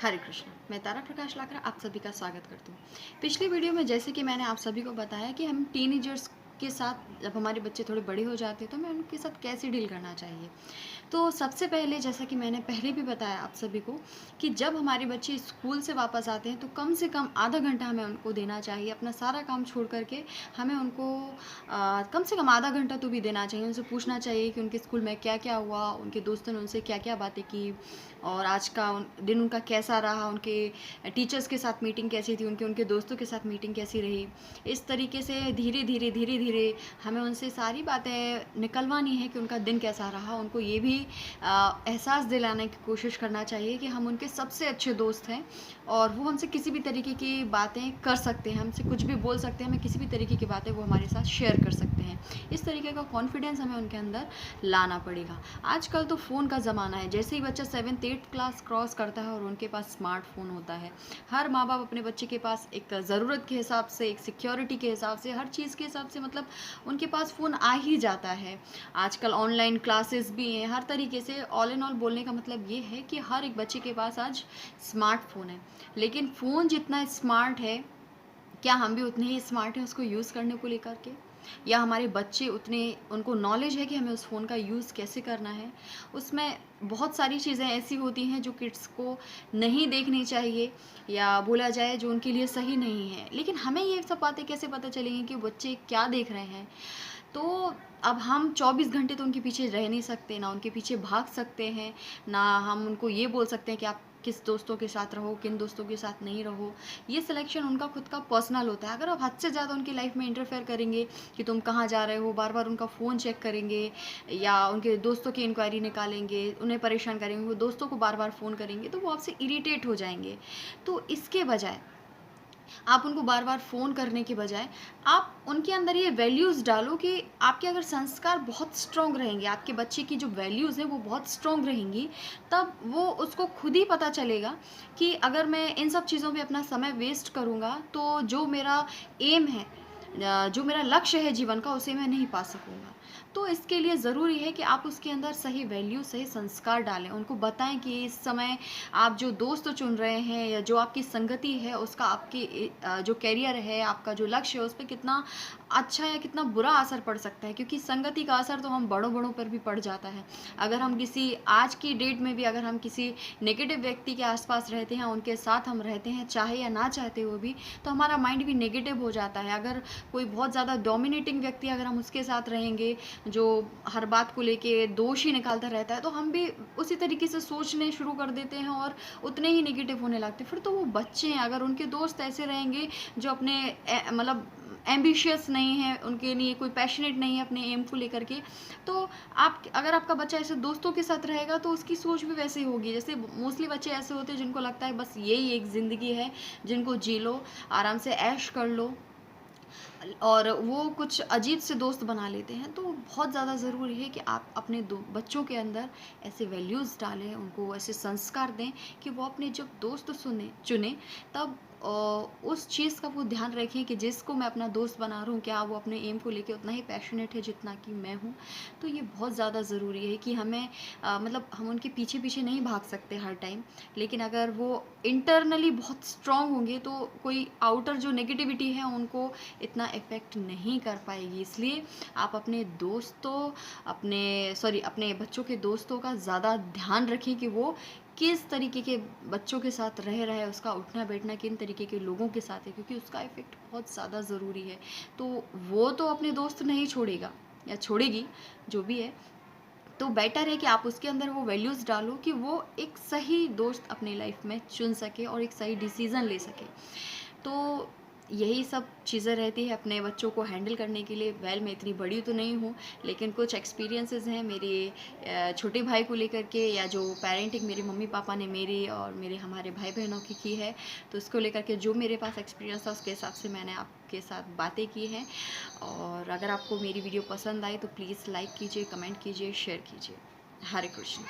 हरे कृष्ण। मैं तारा प्रकाश लाकरा आप सभी का स्वागत करती हूँ। पिछली वीडियो में जैसे कि मैंने आप सभी को बताया कि हम टीनेजर्स के साथ जब हमारे बच्चे थोड़े बड़े हो जाते हैं तो हमें उनके साथ कैसे डील करना चाहिए। तो सबसे पहले जैसा कि मैंने पहले भी बताया आप सभी को कि जब हमारे बच्चे स्कूल से वापस आते हैं तो कम से कम आधा घंटा हमें उनको देना चाहिए। अपना सारा काम छोड़ कर के हमें उनको कम से कम आधा घंटा तो भी देना चाहिए। उनसे पूछना चाहिए कि उनके स्कूल में क्या-क्या हुआ, उनके दोस्तों ने उनसे क्या-क्या बातें की और आज का दिन उनका कैसा रहा, उनके टीचर्स के साथ मीटिंग कैसी थी, उनके उनके दोस्तों के साथ मीटिंग कैसी रही। इस तरीके से धीरे-धीरे हमें उनसे सारी बातें निकलवानी है कि उनका दिन कैसा रहा। उनको ये भी एहसास दिलाने की कोशिश करना चाहिए कि हम उनके सबसे अच्छे दोस्त हैं और वो हमसे किसी भी तरीके की बातें कर सकते हैं, हमसे कुछ भी बोल सकते हैं, हमें किसी भी तरीके की बातें वो हमारे साथ शेयर कर सकते हैं। इस तरीके का कॉन्फिडेंस हमें उनके अंदर लाना पड़ेगा। आजकल तो फ़ोन का ज़माना है। जैसे ही बच्चा 7th 8th क्लास क्रॉस करता है और उनके पास स्मार्टफ़ोन होता है। हर माँ-बाप अपने बच्चे के पास एक ज़रूरत के हिसाब से, एक सिक्योरिटी के हिसाब से, हर चीज़ के हिसाब से मतलब उनके पास फ़ोन आ ही जाता है। आजकल ऑनलाइन क्लासेस भी हैं, हर तरीके से ऑल इन ऑल बोलने का मतलब ये है कि हर एक बच्चे के पास आज स्मार्टफ़ोन है। लेकिन फ़ोन जितना स्मार्ट है, क्या हम भी उतने ही स्मार्ट हैं उसको यूज़ करने को लेकर के? या हमारे बच्चे उतने उनको नॉलेज है कि हमें उस फ़ोन का यूज़ कैसे करना है? उसमें बहुत सारी चीज़ें ऐसी होती हैं जो किड्स को नहीं देखनी चाहिए या बोला जाए जो उनके लिए सही नहीं है। लेकिन हमें ये सब बातें कैसे पता चलेंगी कि बच्चे क्या देख रहे हैं? तो अब हम 24 घंटे तो उनके पीछे रह नहीं सकते, ना उनके पीछे भाग सकते हैं, ना हम उनको ये बोल सकते हैं कि आप किस दोस्तों के साथ रहो, किन दोस्तों के साथ नहीं रहो। ये सिलेक्शन उनका खुद का पर्सनल होता है। अगर आप हद से ज़्यादा उनकी लाइफ़ में इंटरफेयर करेंगे कि तुम कहाँ जा रहे हो, बार-बार उनका फ़ोन चेक करेंगे या उनके दोस्तों की इंक्वायरी निकालेंगे, उन्हें परेशान करेंगे, वो दोस्तों को बार-बार फ़ोन करेंगे, तो वो आपसे इरिटेट हो जाएँगे। तो इसके बजाय आप उनको बार-बार फ़ोन करने के बजाय, आप उनके अंदर ये वैल्यूज़ डालो कि आपके अगर संस्कार बहुत स्ट्रॉन्ग रहेंगे, आपके बच्चे की जो वैल्यूज़ हैं वो बहुत स्ट्रॉन्ग रहेंगी, तब वो उसको खुद ही पता चलेगा कि अगर मैं इन सब चीज़ों पे अपना समय वेस्ट करूँगा, तो जो मेरा एम है जो मेरा लक्ष्य है जीवन का, उसे मैं नहीं पा सकूँगा। तो इसके लिए ज़रूरी है कि आप उसके अंदर सही वैल्यू, सही संस्कार डालें। उनको बताएँ कि इस समय आप जो दोस्त चुन रहे हैं या जो आपकी संगति है उसका आपके जो करियर है, आपका जो लक्ष्य है उस पे कितना अच्छा या कितना बुरा असर पड़ सकता है, क्योंकि संगति का असर तो हम बड़ों-बड़ों पर भी पड़ जाता है। अगर हम किसी आज की डेट में भी अगर हम किसी नेगेटिव व्यक्ति के आस-पास रहते हैं, उनके साथ हम रहते हैं, चाहे या ना चाहते हुए भी, तो हमारा माइंड भी नेगेटिव हो जाता है। अगर कोई बहुत ज़्यादा डोमिनेटिंग व्यक्ति अगर हम उसके साथ रहेंगे, जो हर बात को लेके दोष ही निकालता रहता है, तो हम भी उसी तरीके से सोचने शुरू कर देते हैं और उतने ही नेगेटिव होने लगते हैं। फिर तो वो बच्चे हैं, अगर उनके दोस्त ऐसे रहेंगे जो अपने मतलब एम्बिशियस नहीं है, उनके लिए कोई पैशनेट नहीं है अपने एम को लेकर के, तो आप अगर आपका बच्चा ऐसे दोस्तों के साथ रहेगा तो उसकी सोच भी वैसे ही होगी। जैसे मोस्टली बच्चे ऐसे होते हैं जिनको लगता है बस यही एक ज़िंदगी है, जिनको जी लो, आराम से ऐश कर लो और वो कुछ अजीब से दोस्त बना लेते हैं। तो बहुत ज़्यादा ज़रूरी है कि आप अपने दो बच्चों के अंदर ऐसे वैल्यूज़ डालें, उनको ऐसे संस्कार दें कि वो अपने जब दोस्त चुने तब उस चीज़ का वो ध्यान रखें कि जिसको मैं अपना दोस्त बना रहा हूँ, क्या वो अपने एम को लेके उतना ही पैशनेट है जितना कि मैं हूँ। तो ये बहुत ज़्यादा ज़रूरी है कि हमें मतलब हम उनके पीछे-पीछे नहीं भाग सकते हर टाइम। लेकिन अगर वो इंटरनली बहुत स्ट्रॉन्ग होंगे तो कोई आउटर जो नेगेटिविटी है उनको इतना इफ़ेक्ट नहीं कर पाएगी। इसलिए आप अपने दोस्तों अपने बच्चों के दोस्तों का ज़्यादा ध्यान रखें कि वो किस तरीके के बच्चों के साथ रह रहा है, उसका उठना-बैठना किन तरीके के लोगों के साथ है, क्योंकि उसका इफ़ेक्ट बहुत ज़्यादा ज़रूरी है। तो वो तो अपने दोस्त नहीं छोड़ेगा या छोड़ेगी, जो भी है। तो बेटर है कि आप उसके अंदर वो वैल्यूज़ डालो कि वो एक सही दोस्त अपनी लाइफ में चुन सके और एक सही डिसीज़न ले सके। तो यही सब चीज़ें रहती है अपने बच्चों को हैंडल करने के लिए। वेल मैं इतनी बड़ी तो नहीं हूँ, लेकिन कुछ एक्सपीरियंसेस हैं मेरे छोटे भाई को लेकर के, या जो पेरेंटिंग मेरे मम्मी-पापा ने मेरी और मेरे हमारे भाई-बहनों की है, तो उसको लेकर के जो मेरे पास एक्सपीरियंस था उसके हिसाब से मैंने आपके साथ बातें की हैं। और अगर आपको मेरी वीडियो पसंद आई तो प्लीज़ लाइक कीजिए, कमेंट कीजिए, शेयर कीजिए। हरे कृष्ण।